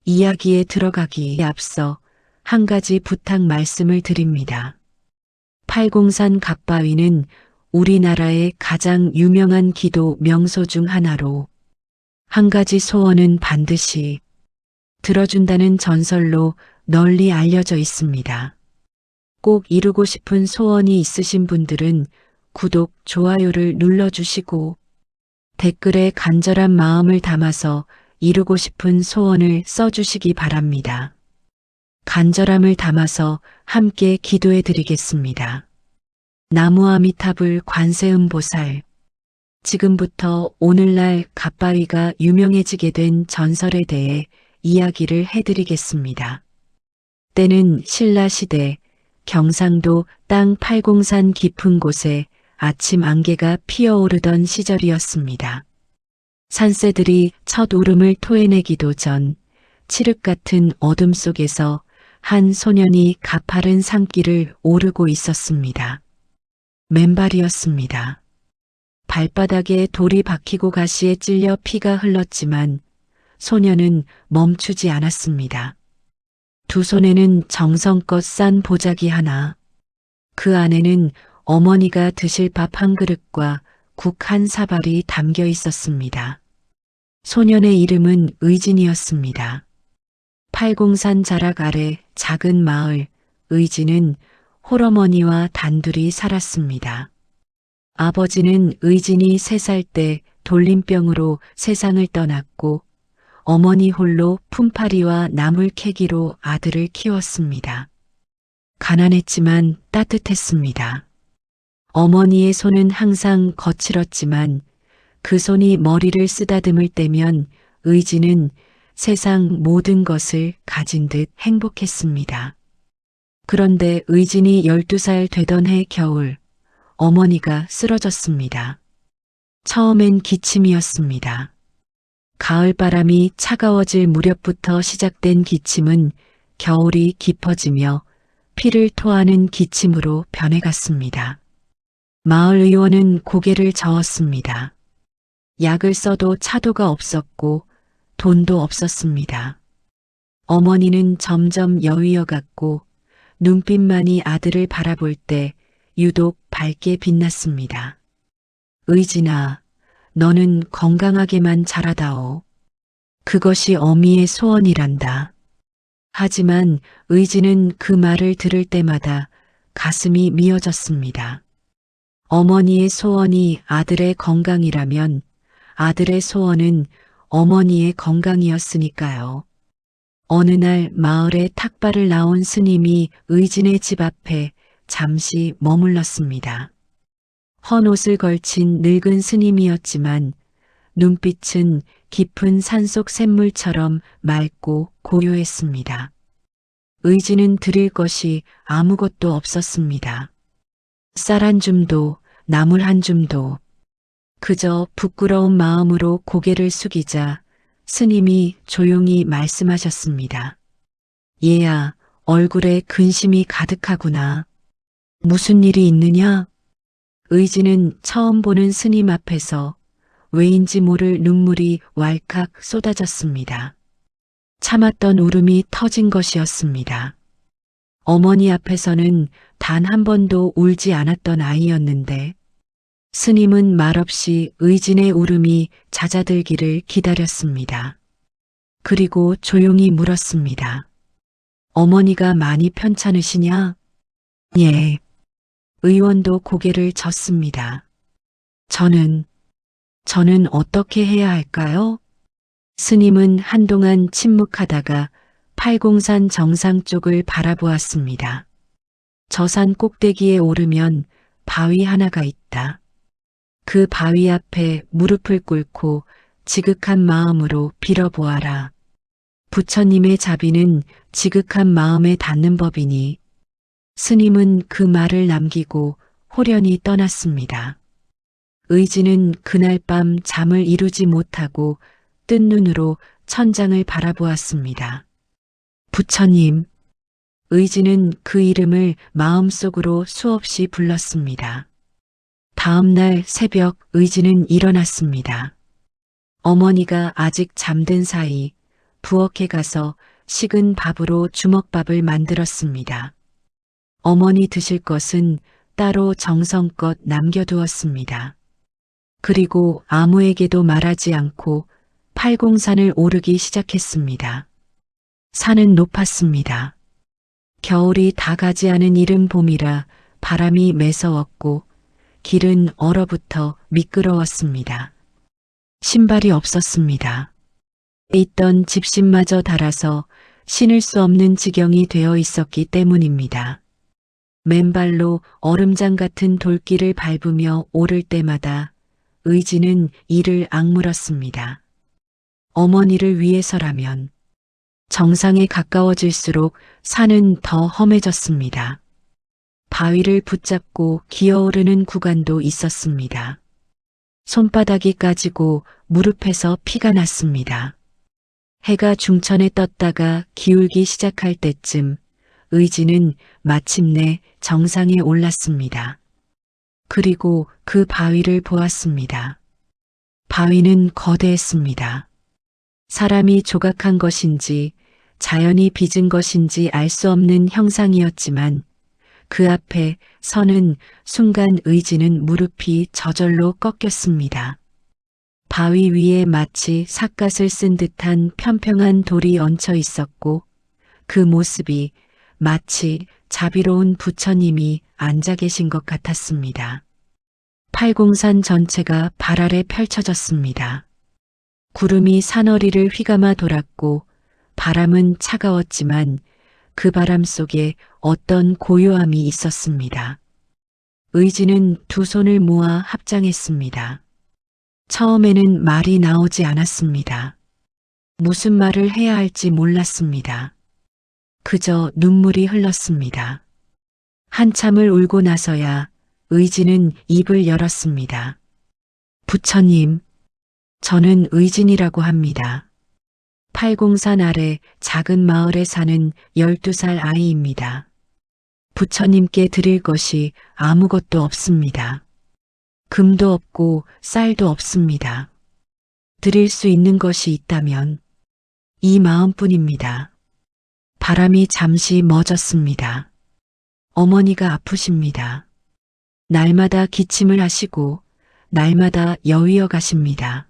이야기에 들어가기에 앞서 한 가지 부탁 말씀을 드립니다. 팔공산 갓바위는 우리나라의 가장 유명한 기도 명소 중 하나로 한 가지 소원은 반드시 들어준다는 전설로 널리 알려져 있습니다. 꼭 이루고 싶은 소원이 있으신 분들은 구독, 좋아요를 눌러주시고 댓글에 간절한 마음을 담아서 이루고 싶은 소원을 써주시기 바랍니다. 간절함을 담아서 함께 기도해 드리겠습니다. 나무 아미타불 관세음보살. 지금부터 오늘날 갓바위가 유명해지게 된 전설에 대해 이야기를 해드리겠습니다. 때는 신라시대 경상도 땅 팔공산 깊은 곳에 아침 안개가 피어오르던 시절이었습니다. 산새들이 첫 울음을 토해내기도 전 칠흑 같은 어둠 속에서 한 소년이 가파른 산길을 오르고 있었습니다. 맨발이었습니다. 발바닥에 돌이 박히고 가시에 찔려 피가 흘렀지만 소년은 멈추지 않았습니다. 두 손에는 정성껏 싼 보자기 하나, 그 안에는 어머니가 드실 밥 한 그릇과 국 한 사발이 담겨 있었습니다. 소년의 이름은 의진이었습니다. 팔공산 자락 아래 작은 마을 의진은 홀어머니와 단둘이 살았습니다. 아버지는 의진이 3살 때 돌림병으로 세상을 떠났고 어머니 홀로 품팔이와 나물 캐기로 아들을 키웠습니다. 가난했지만 따뜻했습니다. 어머니의 손은 항상 거칠었지만 그 손이 머리를 쓰다듬을 때면 의진은 세상 모든 것을 가진 듯 행복했습니다. 그런데 의진이 12살 되던 해 겨울 어머니가 쓰러졌습니다. 처음엔 기침이었습니다. 가을바람이 차가워질 무렵부터 시작된 기침은 겨울이 깊어지며 피를 토하는 기침으로 변해갔습니다. 마을 의원은 고개를 저었습니다. 약을 써도 차도가 없었고 돈도 없었습니다. 어머니는 점점 여위어갔고 눈빛만이 아들을 바라볼 때 유독 밝게 빛났습니다. 의진아, 너는 건강하게만 자라다오. 그것이 어미의 소원이란다. 하지만 의진은 그 말을 들을 때마다 가슴이 미어졌습니다. 어머니의 소원이 아들의 건강이라면 아들의 소원은 어머니의 건강이었으니까요. 어느 날 마을에 탁발을 나온 스님이 의진의 집 앞에 잠시 머물렀습니다. 헌 옷을 걸친 늙은 스님이었지만 눈빛은 깊은 산속 샘물처럼 맑고 고요했습니다. 의진은 드릴 것이 아무것도 없었습니다. 쌀 한 줌도 나물 한 줌도. 그저 부끄러운 마음으로 고개를 숙이자 스님이 조용히 말씀하셨습니다. 얘야, 얼굴에 근심이 가득하구나. 무슨 일이 있느냐? 의진은 처음 보는 스님 앞에서 왜인지 모를 눈물이 왈칵 쏟아졌습니다. 참았던 울음이 터진 것이었습니다. 어머니 앞에서는 단 한 번도 울지 않았던 아이였는데 스님은 말없이 의진의 울음이 잦아들기를 기다렸습니다. 그리고 조용히 물었습니다. 어머니가 많이 편찮으시냐? 예. 의원도 고개를 젓습니다. 저는 어떻게 해야 할까요? 스님은 한동안 침묵하다가 팔공산 정상 쪽을 바라보았습니다. 저 산 꼭대기에 오르면 바위 하나가 있다. 그 바위 앞에 무릎을 꿇고 지극한 마음으로 빌어보아라. 부처님의 자비는 지극한 마음에 닿는 법이니. 스님은 그 말을 남기고 호련히 떠났습니다. 의진은 그날 밤 잠을 이루지 못하고 뜬 눈으로 천장을 바라보았습니다. 부처님. 의진은 그 이름을 마음속으로 수없이 불렀습니다. 다음 날 새벽 의진은 일어났습니다. 어머니가 아직 잠든 사이 부엌에 가서 식은 밥으로 주먹밥을 만들었습니다. 어머니 드실 것은 따로 정성껏 남겨두었습니다. 그리고 아무에게도 말하지 않고 팔공산을 오르기 시작했습니다. 산은 높았습니다. 겨울이 다 가지 않은 이른 봄이라 바람이 매서웠고 길은 얼어붙어 미끄러웠습니다. 신발이 없었습니다. 있던 집신마저 닳아서 신을 수 없는 지경이 되어 있었기 때문입니다. 맨발로 얼음장 같은 돌길을 밟으며 오를 때마다 의지는 이를 악물었습니다. 어머니를 위해서라면 정상에 가까워질수록 산은 더 험해졌습니다. 바위를 붙잡고 기어오르는 구간도 있었습니다. 손바닥이 까지고 무릎에서 피가 났습니다. 해가 중천에 떴다가 기울기 시작할 때쯤 의지는 마침내 정상에 올랐습니다. 그리고 그 바위를 보았습니다. 바위는 거대했습니다. 사람이 조각한 것인지 자연이 빚은 것인지 알 수 없는 형상이었지만 그 앞에 서는 순간 의지는 무릎이 저절로 꺾였습니다. 바위 위에 마치 삿갓을 쓴 듯한 평평한 돌이 얹혀 있었고 그 모습이 마치 자비로운 부처님이 앉아 계신 것 같았습니다. 팔공산 전체가 발 아래 펼쳐졌습니다. 구름이 산허리를 휘감아 돌았고 바람은 차가웠지만 그 바람 속에 어떤 고요함이 있었습니다. 의지는 두 손을 모아 합장했습니다. 처음에는 말이 나오지 않았습니다. 무슨 말을 해야 할지 몰랐습니다. 그저 눈물이 흘렀습니다. 한참을 울고 나서야 의지는 입을 열었습니다. 부처님, 저는 의진이라고 합니다. 팔공산 아래 작은 마을에 사는 12살 아이입니다. 부처님께 드릴 것이 아무것도 없습니다. 금도 없고 쌀도 없습니다. 드릴 수 있는 것이 있다면 이 마음뿐입니다. 바람이 잠시 멎었습니다. 어머니가 아프십니다. 날마다 기침을 하시고 날마다 여위어 가십니다.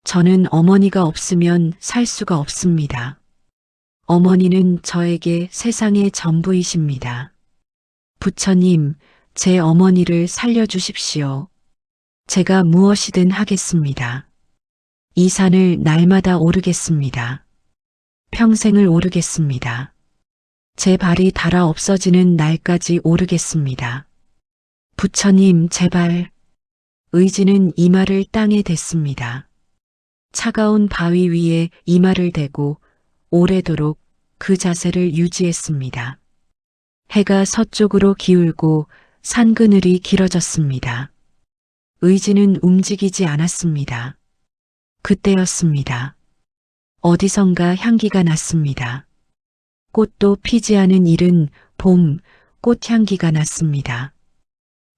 저는 어머니가 없으면 살 수가 없습니다. 어머니는 저에게 세상의 전부이십니다. 부처님, 제 어머니를 살려주십시오. 제가 무엇이든 하겠습니다. 이 산을 날마다 오르겠습니다. 평생을 오르겠습니다. 제 발이 닳아 없어지는 날까지 오르겠습니다. 부처님, 제발. 의지는 이마를 땅에 댔습니다. 차가운 바위 위에 이마를 대고 오래도록 그 자세를 유지했습니다. 해가 서쪽으로 기울고 산 그늘이 길어졌습니다. 의지는 움직이지 않았습니다. 그때였습니다. 어디선가 향기가 났습니다. 꽃도 피지 않은 이른 봄 꽃향기가 났습니다.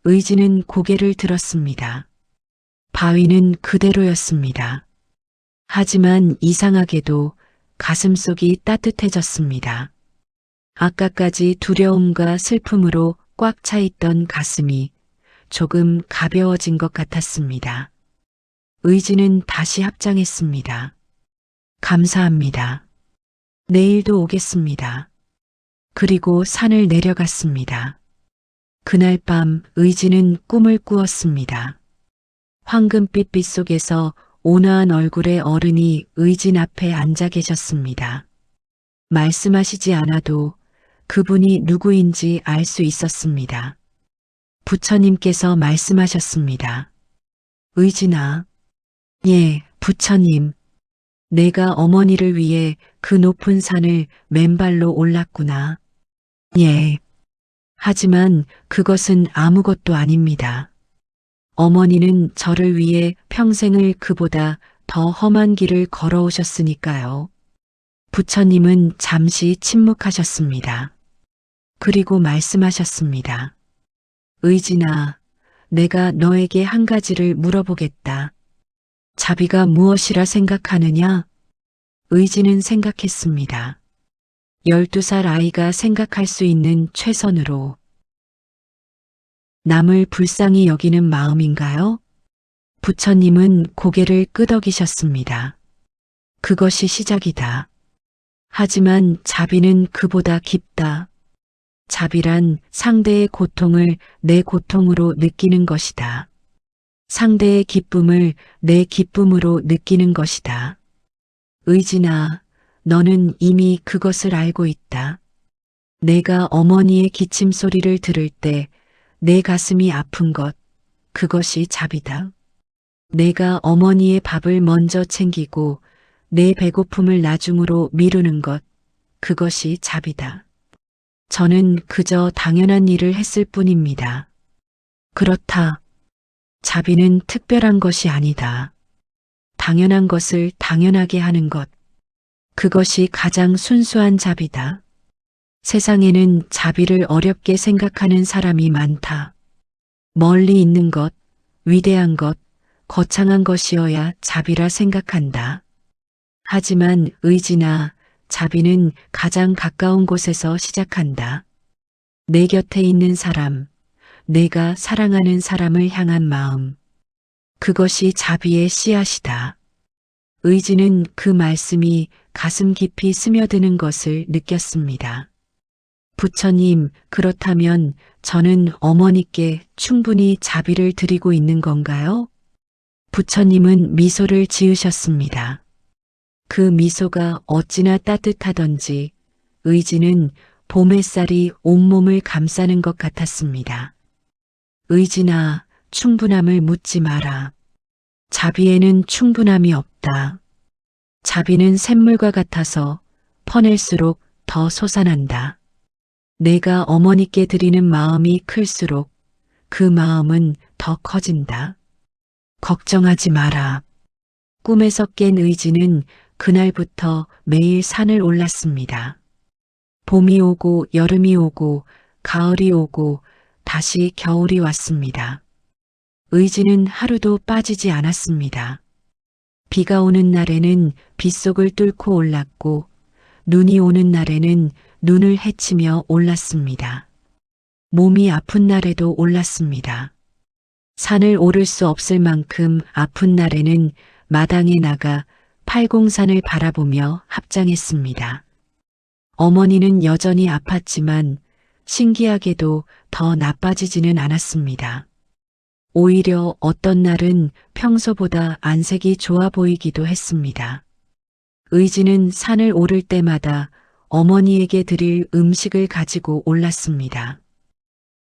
의지는 고개를 들었습니다. 바위는 그대로였습니다. 하지만 이상하게도 가슴속이 따뜻해졌습니다. 아까까지 두려움과 슬픔으로 꽉 차 있던 가슴이 조금 가벼워진 것 같았습니다. 의지는 다시 합장했습니다. 감사합니다. 내일도 오겠습니다. 그리고 산을 내려갔습니다. 그날 밤 의지는 꿈을 꾸었습니다. 황금빛 빛 속에서 온화한 얼굴의 어른이 의진 앞에 앉아 계셨습니다. 말씀하시지 않아도 그분이 누구인지 알 수 있었습니다. 부처님께서 말씀하셨습니다. 의진아. 예, 부처님. 내가 어머니를 위해 그 높은 산을 맨발로 올랐구나. 예. 하지만 그것은 아무것도 아닙니다. 어머니는 저를 위해 평생을 그보다 더 험한 길을 걸어오셨으니까요. 부처님은 잠시 침묵하셨습니다. 그리고 말씀하셨습니다. 의진아, 내가 너에게 한 가지를 물어보겠다. 자비가 무엇이라 생각하느냐? 의지는 생각했습니다. 12살 아이가 생각할 수 있는 최선으로. 남을 불쌍히 여기는 마음인가요? 부처님은 고개를 끄덕이셨습니다. 그것이 시작이다. 하지만 자비는 그보다 깊다. 자비란 상대의 고통을 내 고통으로 느끼는 것이다. 상대의 기쁨을 내 기쁨으로 느끼는 것이다. 의진아, 너는 이미 그것을 알고 있다. 내가 어머니의 기침 소리를 들을 때 내 가슴이 아픈 것, 그것이 자비다. 내가 어머니의 밥을 먼저 챙기고 내 배고픔을 나중으로 미루는 것, 그것이 자비다. 저는 그저 당연한 일을 했을 뿐입니다. 그렇다. 자비는 특별한 것이 아니다. 당연한 것을 당연하게 하는 것. 그것이 가장 순수한 자비다. 세상에는 자비를 어렵게 생각하는 사람이 많다. 멀리 있는 것, 위대한 것, 거창한 것이어야 자비라 생각한다. 하지만 의지나 자비는 가장 가까운 곳에서 시작한다. 내 곁에 있는 사람, 내가 사랑하는 사람을 향한 마음. 그것이 자비의 씨앗이다. 의지는 그 말씀이 가슴 깊이 스며드는 것을 느꼈습니다. 부처님, 그렇다면 저는 어머니께 충분히 자비를 드리고 있는 건가요? 부처님은 미소를 지으셨습니다. 그 미소가 어찌나 따뜻하던지 의지는 봄 햇살이 온몸을 감싸는 것 같았습니다. 의지나 충분함을 묻지 마라. 자비에는 충분함이 없다. 자비는 샘물과 같아서 퍼낼수록 더 솟아난다. 내가 어머니께 드리는 마음이 클수록 그 마음은 더 커진다. 걱정하지 마라. 꿈에서 깬 의지는 그날부터 매일 산을 올랐습니다. 봄이 오고 여름이 오고 가을이 오고 다시 겨울이 왔습니다. 의지는 하루도 빠지지 않았습니다. 비가 오는 날에는 빗속을 뚫고 올랐고 눈이 오는 날에는 눈을 헤치며 올랐습니다. 몸이 아픈 날에도 올랐습니다. 산을 오를 수 없을 만큼 아픈 날에는 마당에 나가 팔공산을 바라보며 합장했습니다. 어머니는 여전히 아팠지만 신기하게도 더 나빠지지는 않았습니다. 오히려 어떤 날은 평소보다 안색이 좋아 보이기도 했습니다. 의지는 산을 오를 때마다 어머니에게 드릴 음식을 가지고 올랐습니다.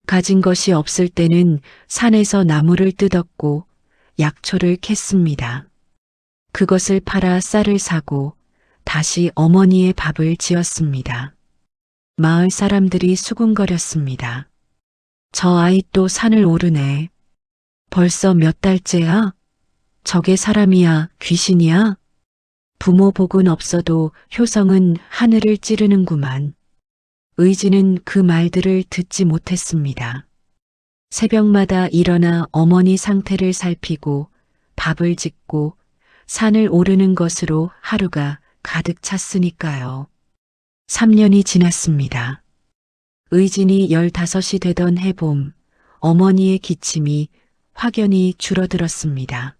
가진 것이 없을 때는 산에서 나무를 뜯었고 약초를 캤습니다. 그것을 팔아 쌀을 사고 다시 어머니의 밥을 지었습니다. 마을 사람들이 수군거렸습니다. 저 아이 또 산을 오르네. 벌써 몇 달째야? 저게 사람이야, 귀신이야? 부모 복은 없어도 효성은 하늘을 찌르는구만. 의지는 그 말들을 듣지 못했습니다. 새벽마다 일어나 어머니 상태를 살피고 밥을 짓고 산을 오르는 것으로 하루가 가득 찼으니까요. 3년이 지났습니다. 의진이 15이 되던 해봄, 어머니의 기침이 확연히 줄어들었습니다.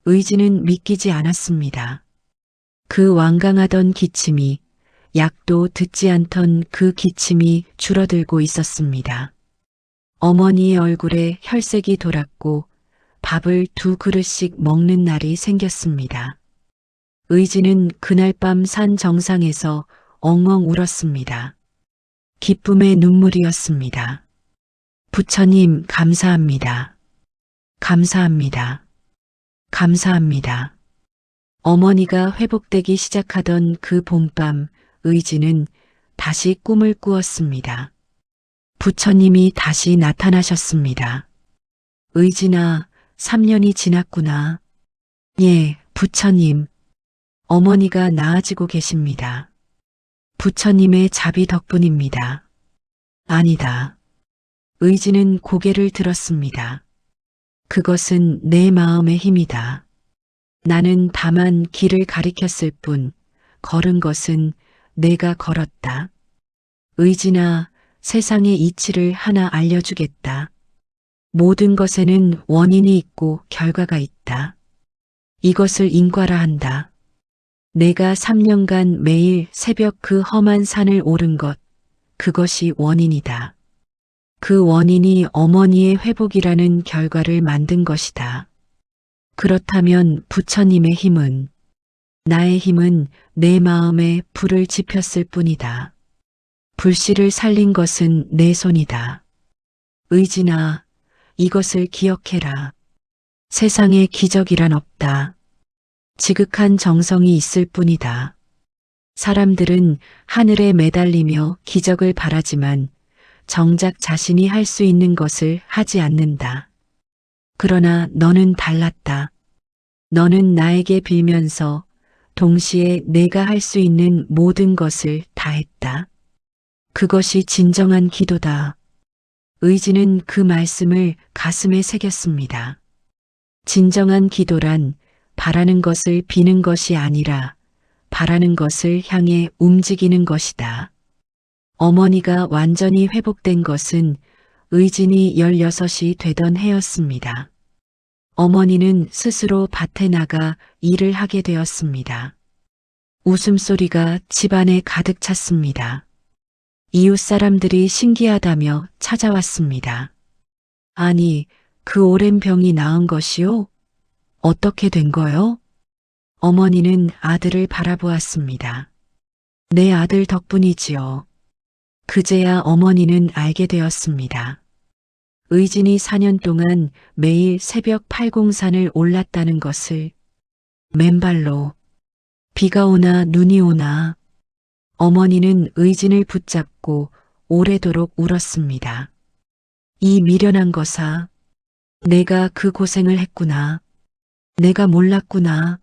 의진은 믿기지 않았습니다. 그 완강하던 기침이, 약도 듣지 않던 그 기침이 줄어들고 있었습니다. 어머니의 얼굴에 혈색이 돌았고 밥을 2그릇씩 먹는 날이 생겼습니다. 의지는 그날 밤 산 정상에서 엉엉 울었습니다. 기쁨의 눈물이었습니다. 부처님, 감사합니다. 감사합니다. 감사합니다. 어머니가 회복되기 시작하던 그 봄밤, 의지는 다시 꿈을 꾸었습니다. 부처님이 다시 나타나셨습니다. 의진아, 3년이 지났구나. 예, 부처님. 어머니가 나아지고 계십니다. 부처님의 자비 덕분입니다. 아니다. 의지는 고개를 들었습니다. 그것은 내 마음의 힘이다. 나는 다만 길을 가리켰을 뿐 걸은 것은 내가 걸었다. 의진아, 세상의 이치를 하나 알려주겠다. 모든 것에는 원인이 있고 결과가 있다. 이것을 인과라 한다. 내가 3년간 매일 새벽 그 험한 산을 오른 것, 그것이 원인이다. 그 원인이 어머니의 회복이라는 결과를 만든 것이다. 그렇다면 부처님의 힘은, 나의 힘은 내 마음에 불을 지폈을 뿐이다. 불씨를 살린 것은 내 손이다. 의진아, 이것을 기억해라. 세상에 기적이란 없다. 지극한 정성이 있을 뿐이다. 사람들은 하늘에 매달리며 기적을 바라지만 정작 자신이 할 수 있는 것을 하지 않는다. 그러나 너는 달랐다. 너는 나에게 빌면서 동시에 내가 할 수 있는 모든 것을 다했다. 그것이 진정한 기도다. 의지는 그 말씀을 가슴에 새겼습니다. 진정한 기도란 바라는 것을 비는 것이 아니라 바라는 것을 향해 움직이는 것이다. 어머니가 완전히 회복된 것은 의진이 16이 되던 해였습니다. 어머니는 스스로 밭에 나가 일을 하게 되었습니다. 웃음소리가 집안에 가득 찼습니다. 이웃 사람들이 신기하다며 찾아왔습니다. 아니, 그 오랜 병이 나은 것이요? 어떻게 된 거요? 어머니는 아들을 바라보았습니다. 내 아들 덕분이지요. 그제야 어머니는 알게 되었습니다. 의진이 4년 동안 매일 새벽 팔공산을 올랐다는 것을 맨발로 비가 오나 눈이 오나 어머니는 의진을 붙잡고 오래도록 울었습니다. 이 미련한 것아, 내가 그 고생을 했구나. 내가 몰랐구나.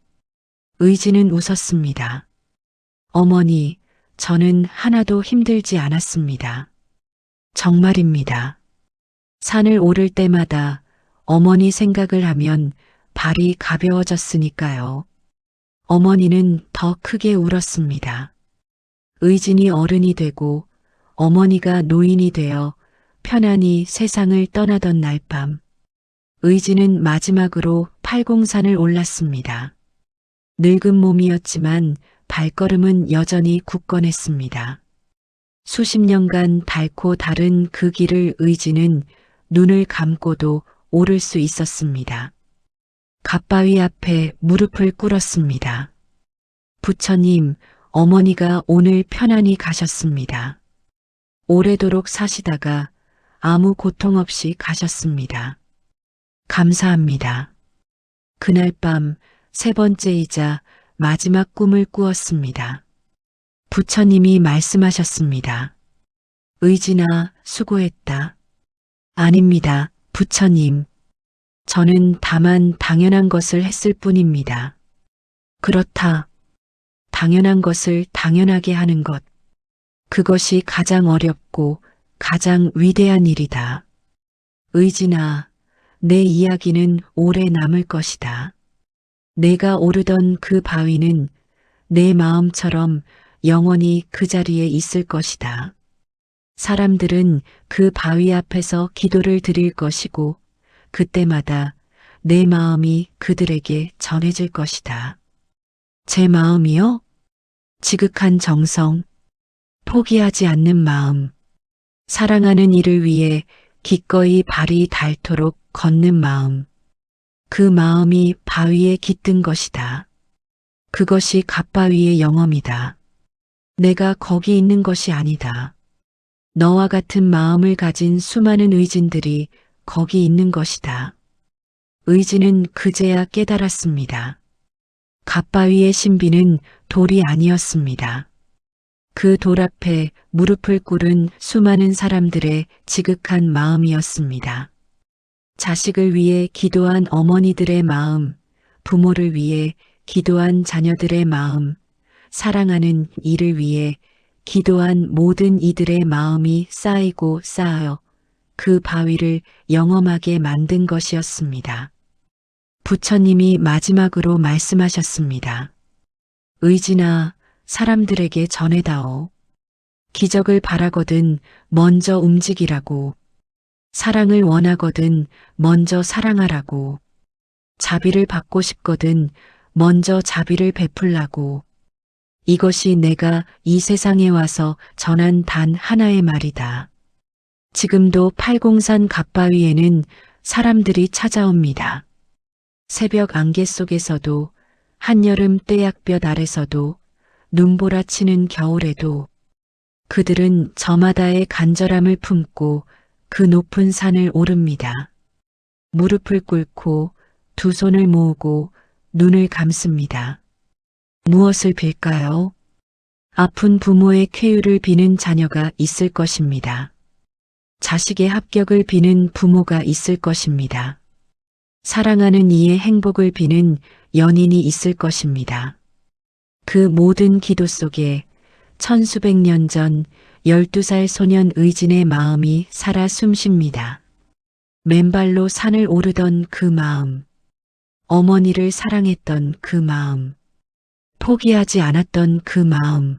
의진은 웃었습니다. 어머니, 저는 하나도 힘들지 않았습니다. 정말입니다. 산을 오를 때마다 어머니 생각을 하면 발이 가벼워졌으니까요. 어머니는 더 크게 울었습니다. 의진이 어른이 되고 어머니가 노인이 되어 편안히 세상을 떠나던 날 밤, 의진은 마지막으로 팔공산을 올랐습니다. 늙은 몸이었지만 발걸음은 여전히 굳건했습니다. 수십 년간 닳고 다른 그 길을 의진은 눈을 감고도 오를 수 있었습니다. 갓바위 앞에 무릎을 꿇었습니다. 부처님, 어머니가 오늘 편안히 가셨습니다. 오래도록 사시다가 아무 고통 없이 가셨습니다. 감사합니다. 그날 밤 3번째이자 마지막 꿈을 꾸었습니다. 부처님이 말씀하셨습니다. 의진아, 수고했다. 아닙니다, 부처님. 저는 다만 당연한 것을 했을 뿐입니다. 그렇다. 당연한 것을 당연하게 하는 것. 그것이 가장 어렵고 가장 위대한 일이다. 의진아, 내 이야기는 오래 남을 것이다. 내가 오르던 그 바위는 내 마음처럼 영원히 그 자리에 있을 것이다. 사람들은 그 바위 앞에서 기도를 드릴 것이고 그때마다 내 마음이 그들에게 전해질 것이다. 제 마음이요? 지극한 정성, 포기하지 않는 마음, 사랑하는 이를 위해 기꺼이 발이 닳도록 걷는 마음, 그 마음이 바위에 깃든 것이다. 그것이 갓바위의 영험이다. 내가 거기 있는 것이 아니다. 너와 같은 마음을 가진 수많은 의진들이 거기 있는 것이다. 의진은 그제야 깨달았습니다. 갓바위의 신비는 돌이 아니었습니다. 그 돌 앞에 무릎을 꿇은 수많은 사람들의 지극한 마음이었습니다. 자식을 위해 기도한 어머니들의 마음, 부모를 위해 기도한 자녀들의 마음, 사랑하는 이를 위해 기도한 모든 이들의 마음이 쌓이고 쌓여 그 바위를 영험하게 만든 것이었습니다. 부처님이 마지막으로 말씀하셨습니다. 의진아, 사람들에게 전해다오. 기적을 바라거든 먼저 움직이라고. 사랑을 원하거든 먼저 사랑하라고. 자비를 받고 싶거든 먼저 자비를 베풀라고. 이것이 내가 이 세상에 와서 전한 단 하나의 말이다. 지금도 팔공산 갓바위에는 사람들이 찾아옵니다. 새벽 안개 속에서도, 한여름 떼약볕 아래서도, 눈보라치는 겨울에도 그들은 저마다의 간절함을 품고 그 높은 산을 오릅니다. 무릎을 꿇고 두 손을 모으고 눈을 감습니다. 무엇을 빌까요? 아픈 부모의 쾌유를 비는 자녀가 있을 것입니다. 자식의 합격을 비는 부모가 있을 것입니다. 사랑하는 이의 행복을 비는 연인이 있을 것입니다. 그 모든 기도 속에 천수백 년 전 12살 소년 의진의 마음이 살아 숨쉽니다. 맨발로 산을 오르던 그 마음, 어머니를 사랑했던 그 마음, 포기하지 않았던 그 마음.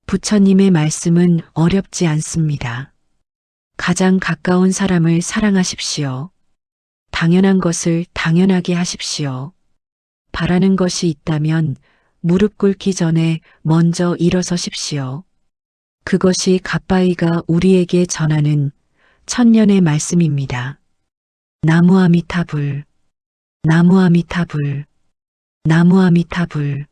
부처님의 말씀은 어렵지 않습니다. 가장 가까운 사람을 사랑하십시오. 당연한 것을 당연하게 하십시오. 바라는 것이 있다면 무릎 꿇기 전에 먼저 일어서십시오. 그것이 갓바위가 우리에게 전하는 천년의 말씀입니다. 나무 아미타불, 나무 아미타불, 나무 아미타불.